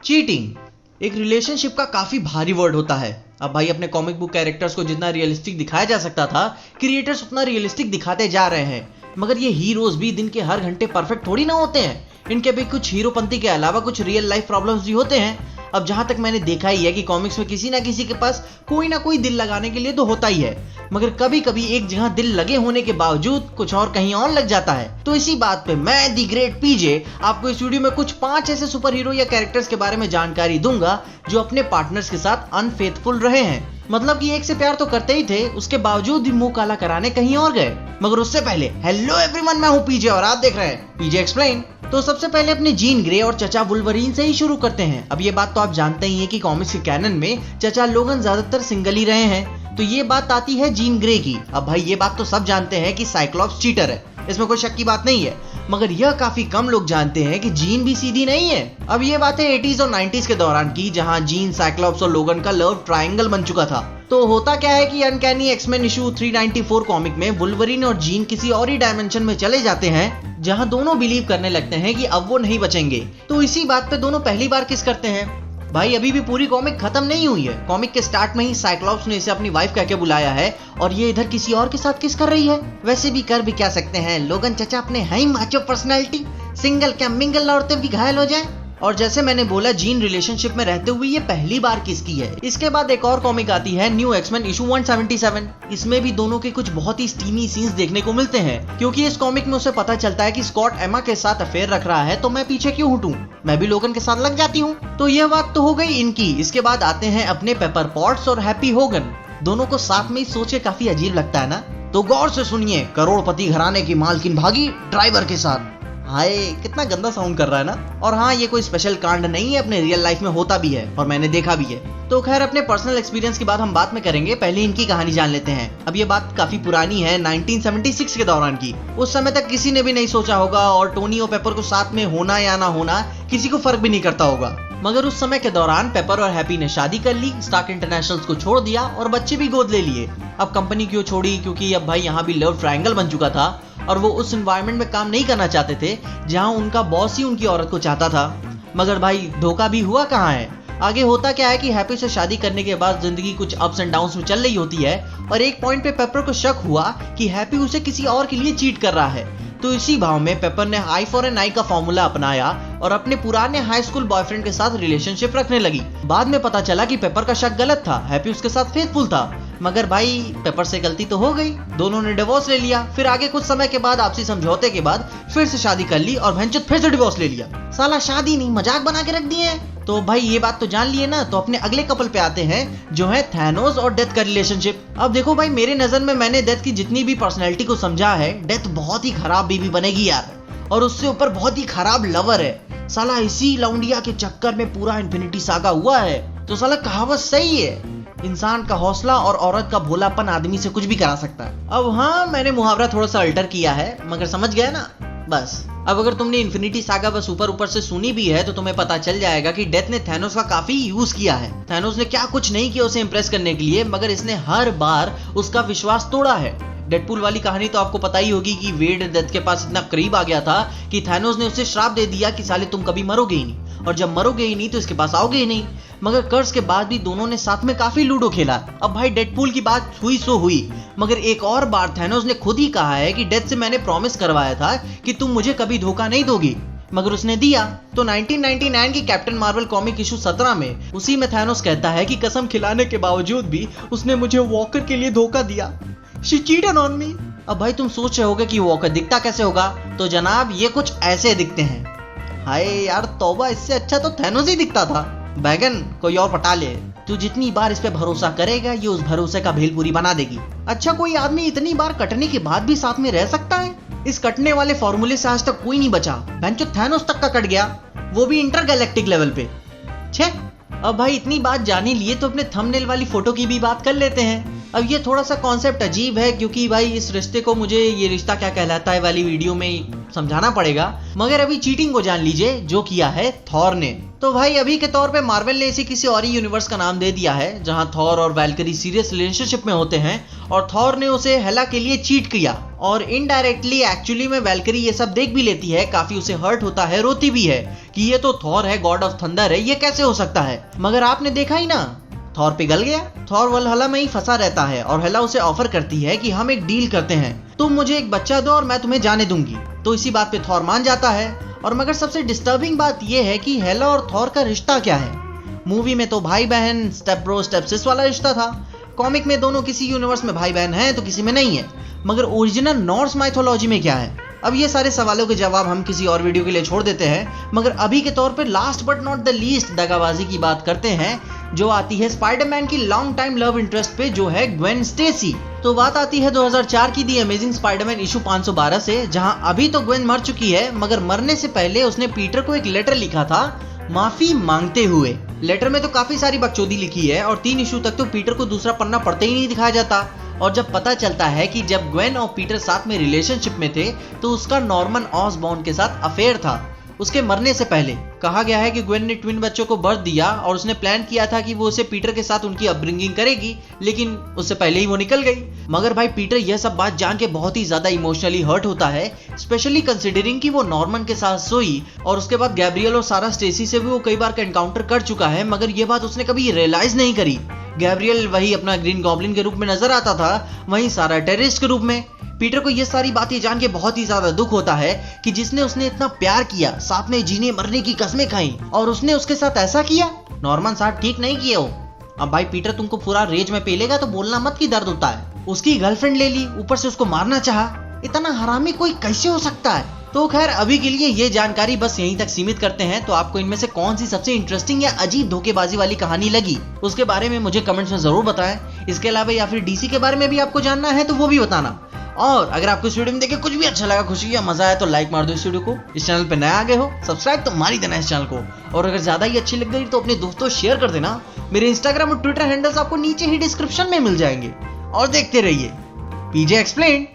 Cheating एक relationship का काफी भारी वर्ड होता है। अब भाई अपने कॉमिक बुक कैरेक्टर्स को जितना रियलिस्टिक दिखाया जा सकता था, क्रिएटर्स उतना रियलिस्टिक दिखाते जा रहे हैं। मगर ये हीरोज भी दिन के हर घंटे परफेक्ट थोड़ी ना होते हैं। इनके भी कुछ हीरोपंती के अलावा कुछ रियल लाइफ प्रॉब्लम्स भी होते हैं। अब जहां तक मैंने देखा ही है कि कॉमिक्स में किसी ना किसी के पास कोई ना कोई दिल लगाने के लिए तो होता ही है, मगर कभी कभी एक जगह दिल लगे होने के बावजूद कुछ और कहीं और लग जाता है। तो इसी बात पे मैं दी ग्रेट पीजे आपको इस वीडियो में कुछ 5 ऐसे सुपर हीरो या कैरेक्टर्स के बारे में जानकारी दूंगा जो अपने पार्टनर्स के साथ अनफेथफुल रहे हैं। मतलब कि एक से प्यार तो करते ही थे, उसके बावजूद भी मुंह काला कराने कहीं और गए। मगर उससे पहले हेलो एवरीवन, मैं हूं पीजे और आप देख रहे हैं पीजे एक्सप्लेन। तो सबसे पहले अपने जीन ग्रे और चचा वुल्वरीन से ही शुरू करते हैं। अब ये बात तो आप जानते ही हैं कि कॉमिक्स के कैनन में चचा लोगन ज्यादातर सिंगल ही रहे हैं। तो ये बात आती है जीन ग्रे की। अब भाई ये बात तो सब जानते हैं कि साइक्लॉप्स चीटर है, इसमें कोई शक की बात नहीं है। मगर यह काफी कम लोग जानते हैं कि जीन भी सीधी नहीं है। अब ये बातें 80s और 90s के दौरान की, जहां जीन, साइक्लॉप्स और लोगन का लव ट्रायंगल बन चुका था। तो होता क्या है कि अनकैनी एक्समैन इशू 394 कॉमिक में वुल्वरीन और जीन किसी और ही डायमेंशन में चले जाते हैं, जहां दोनों बिलीव करने लगते हैं कि अब वो नहीं बचेंगे। तो इसी बात पे दोनों पहली बार किस करते हैं। भाई अभी भी पूरी कॉमिक खत्म नहीं हुई है। कॉमिक के स्टार्ट में ही साइक्लॉप्स ने इसे अपनी वाइफ कह के बुलाया है और ये इधर किसी और के साथ किस कर रही है। वैसे भी कर भी क्या सकते हैं, लोगन चचा अपने हाई माचो पर्सनालिटी, सिंगल क्या मिंगल औरतें भी घायल हो जाए। और जैसे मैंने बोला, जीन रिलेशनशिप में रहते हुए ये पहली बार किस की है। इसके बाद एक और कॉमिक आती है न्यू एक्समैन इशू 177। इसमें भी दोनों के कुछ बहुत ही स्टीमी सीन्स देखने को मिलते हैं, क्योंकि इस कॉमिक में उसे पता चलता है कि स्कॉट एमा के साथ अफेयर रख रहा है, तो मैं पीछे क्यों हटूं, मैं भी लोगन के साथ लग जाती हूँ। तो यह बात तो हो गई इनकी। इसके बाद आते हैं अपने पेपर पॉट्स और हैप्पी होगन। दोनों को साथ में ही सोच के काफी अजीब लगता है ना। तो गौर से सुनिए, करोड़पति घराने की मालकिन भागी ड्राइवर के साथ। हाय कितना गंदा साउंड कर रहा है ना। और हाँ, ये कोई स्पेशल कांड नहीं है, अपने रियल लाइफ में होता भी है और मैंने देखा भी है। तो खैर अपने पर्सनल एक्सपीरियंस की बात हम बाद में करेंगे, पहले इनकी कहानी जान लेते हैं। अब ये बात काफी पुरानी है, 1976 के दौरान की। उस समय तक किसी ने भी नहीं सोचा होगा और टोनी और पेपर को साथ में होना या ना होना किसी को फर्क भी नहीं करता होगा। मगर उस समय के दौरान पेपर और हैप्पी ने शादी कर ली, स्टार्क इंटरनेशनल्स को छोड़ दिया और बच्चे भी गोद ले लिए। अब कंपनी क्यों छोड़ी, क्योंकि अब भाई यहाँ भी लव ट्रायंगल बन चुका था और वो उस एनवायरनमेंट में काम नहीं करना चाहते थे जहां उनका बॉस ही उनकी औरत को चाहता था। मगर भाई धोखा भी हुआ कहाँ है। आगे होता क्या है कि हैप्पी से शादी करने के बाद जिंदगी कुछ अप्स एंड डाउन्स में चल रही होती है और एक पॉइंट पे पेपर को शक हुआ कि हैप्पी उसे किसी और के लिए चीट कर रहा है। तो इसी भाव में पेपर ने आई फॉर एन आई का फॉर्मूला अपनाया और अपने पुराने हाई स्कूल बॉयफ्रेंड के साथ रिलेशनशिप रखने लगी। बाद में पता चला कि पेपर का शक गलत था, हैप्पी उसके साथ फेथफुल था। मगर भाई पेपर से गलती तो हो गई, दोनों ने डिवोर्स ले लिया। फिर आगे कुछ समय के बाद आपसी समझौते के बाद फिर से शादी कर ली और भैंचोद फिर से डिवोर्स ले लिया। साला शादी नहीं मजाक बना के रख दिए। तो भाई ये बात तो जान लिए ना। तो अपने अगले कपल पे आते हैं जो है थैनोस और डेथ का रिलेशनशिप। अब देखो भाई, मेरे नजर में मैंने डेथ की जितनी भी पर्सनैलिटी को समझा है, डेथ बहुत ही खराब बीवी बनेगी यार, और उससे ऊपर बहुत ही खराब लवर है। साला इसी लौंडिया के चक्कर में पूरा इन्फिनिटी सागा हुआ है। तो साला कहावत सही है, इंसान का हौसला और औरत का भोलापन आदमी से कुछ भी करा सकता है। अब हाँ, मैंने मुहावरा थोड़ा सा अल्टर किया है, मगर समझ गया ना बस। अब अगर तुमने इन्फिनिटी सागा बस ऊपर से सुनी भी है तो तुम्हें पता चल जाएगा कि डेथ ने थैनोस का काफी यूज किया है। थैनोस ने क्या कुछ नहीं किया उसे इंप्रेस करने के लिए, मगर इसने हर बार उसका विश्वास तोड़ा है। डेडपूल वाली कहानी तो आपको पता ही होगी कि वेड डेथ के पास इतना करीब आ गया था कि थैनोस ने उसे श्राप दे दिया कि साले तुम कभी मरोगे ही नहीं, और जब मरोगे ही नहीं तो इसके पास आओगे ही नहीं। मगर कर्ज के बाद भी दोनों ने साथ में काफी लूडो खेला। अब भाई डेडपूल की बात हुई सो हुई, मगर एक और बार थैनोस ने खुद ही कहा है कि डेथ से मैंने प्रॉमिस करवाया था कि तुम मुझे कभी धोखा नहीं दोगी, मगर उसने दिया। तो 1999 की कैप्टन मार्वल कॉमिक इशू 17 में उसी में थैनोस कहता है कि कसम खिलाने के बावजूद भी उसने मुझे वॉकर के लिए धोखा दिया। She cheated on me। अब भाई तुम सोच रहे होगे कि वॉकर दिखता कैसे होगा, तो जनाब ये कुछ ऐसे दिखते हैं। हाय यार तौबा, इससे अच्छा तो थैनोस ही दिखता था। बैगन कोई और पटा ले, तू जितनी बार इस पे भरोसा करेगा ये उस भरोसे का भेलपूरी बना देगी। अच्छा, कोई आदमी इतनी बार कटने के बाद भी साथ में रह सकता है? इस कटने वाले फॉर्मूले से आज तक कोई नहीं बचा। बेंचो थैनोस तक का कट गया, वो भी इंटरगैलेक्टिक लेवल पे। छे। अब भाई इतनी बात जानी लिए तो अपने थंबनेल वाली फोटो की भी बात कर लेते हैं। अब ये थोड़ा सा कॉन्सेप्ट अजीब है, क्योंकि भाई इस रिश्ते को मुझे ये रिश्ता क्या कहलाता है वाली वीडियो में समझाना पड़ेगा। मगर अभी चीटिंग को जान लीजिए जो किया है थॉर ने। तो भाई अभी के तौर पे मार्वल ने इसे किसी और ही यूनिवर्स का नाम दे दिया है, जहां थॉर और वैल्करी सीरियस रिलेशनशिप में होते हैं और थॉर ने उसे हेला के लिए चीट किया। और इनडायरेक्टली एक्चुअली में वैल्करी ये सब देख भी लेती है, काफी उसे हर्ट होता है, रोती भी है कि ये तो थॉर है, गॉड ऑफ थंडर है, ये कैसे हो सकता है। मगर आपने देखा ही ना, थॉर पिघल गया। थॉर वलहला में ही फंसा रहता है और हेला उसे ऑफर करती है कि हम एक डील करते हैं, तुम मुझे एक बच्चा दो और मैं तुम्हें जाने दूंगी। तो इसी बात पे थॉर मान जाता है। और मगर सबसे डिस्टर्बिंग बात यह है कि हेला और थॉर का रिश्ता क्या है। मूवी में तो भाई बहन, स्टेप ब्रो स्टेप सिस वाला रिश्ता था। कॉमिक में दोनों किसी यूनिवर्स में भाई बहन हैं तो किसी में नहीं है। मगर ओरिजिनल नॉर्स माइथोलॉजी में क्या है? अब ये सारे सवालों के जवाब हम किसी और वीडियो के लिए छोड़ देते हैं। मगर अभी के तौर पे last but not the least दगाबाजी की बात करते हैं, जो आती है स्पाइडरमैन की लॉन्ग टाइम लव इंटरेस्ट पे, जो है ग्वेन स्टेसी। तो बात आती है 2004 की दी अमेजिंग स्पाइडरमैन इशू 512 से, जहां अभी तो ग्वेन मर चुकी है, मगर मरने से पहले उसने पीटर को एक लेटर लिखा था माफी मांगते हुए। लेटर में तो काफी सारी बकचोदी लिखी है और 3 इशू तक तो पीटर को दूसरा पन्ना पढ़ते ही नहीं दिखाया जाता। और जब पता चलता है कि जब ग्वेन और पीटर साथ में रिलेशनशिप में थे तो उसका नॉर्मन ऑसबॉर्न के साथ अफेयर था उसके मरने से पहले। कहा गया है कि ग्वेन ने ट्विन बच्चों को बर्थ दिया और उसने प्लान किया था कि वो उसे पीटर के साथ उनकी अपब्रिंगिंग करेगी, लेकिन उससे पहले ही वो निकल गई। मगर भाई पीटर यह सब बात जान के बहुत ही ज्यादा इमोशनली हर्ट होता है, स्पेशली कंसिडरिंग कि वो नॉर्मन के साथ सोई और उसके बाद गैब्रियल और सारा स्टेसी से भी वो कई बार एनकाउंटर कर चुका है, मगर ये बात उसने कभी रियलाइज नहीं करी। गैब्रियल वही अपना ग्रीन गॉब्लिन के रूप में नजर आता था, वहीं सारा टेररिस्ट के रूप में। पीटर को ये सारी बातें जान के बहुत ही ज्यादा दुख होता है कि जिसने उसने इतना प्यार किया, साथ में जीने मरने की कसमें खाई, और उसने उसके साथ ऐसा किया। नॉर्मन साहब ठीक नहीं किए हो। अब भाई पीटर तुमको पूरा रेज में पेलेगा तो बोलना मत कि दर्द होता है। उसकी गर्लफ्रेंड ले ली, ऊपर से उसको मारना चाहा। इतना हरामी कोई कैसे हो सकता है? तो खैर अभी के लिए ये जानकारी बस यहीं तक सीमित करते हैं। तो आपको इनमें से कौन सी सबसे इंटरेस्टिंग या अजीब धोखेबाजी वाली कहानी लगी, उसके बारे में मुझे कमेंट्स में जरूर बताएं। इसके अलावा या फिर डीसी के बारे में भी आपको जानना है तो वो भी बताना। और अगर आपको इस वीडियो में देखे कुछ भी अच्छा लगा, खुशी या मजा आया तो लाइक मार दो इस वीडियो को। इस चैनल पे नया आ गए हो सब्सक्राइब तो मार ही देना इस चैनल को। और अगर ज्यादा ही अच्छी लग गई तो अपने दोस्तों शेयर कर देना। मेरे इंस्टाग्राम और ट्विटर हैंडल्स आपको नीचे ही डिस्क्रिप्शन में मिल जाएंगे। और देखते रहिए पीजे एक्सप्लेन।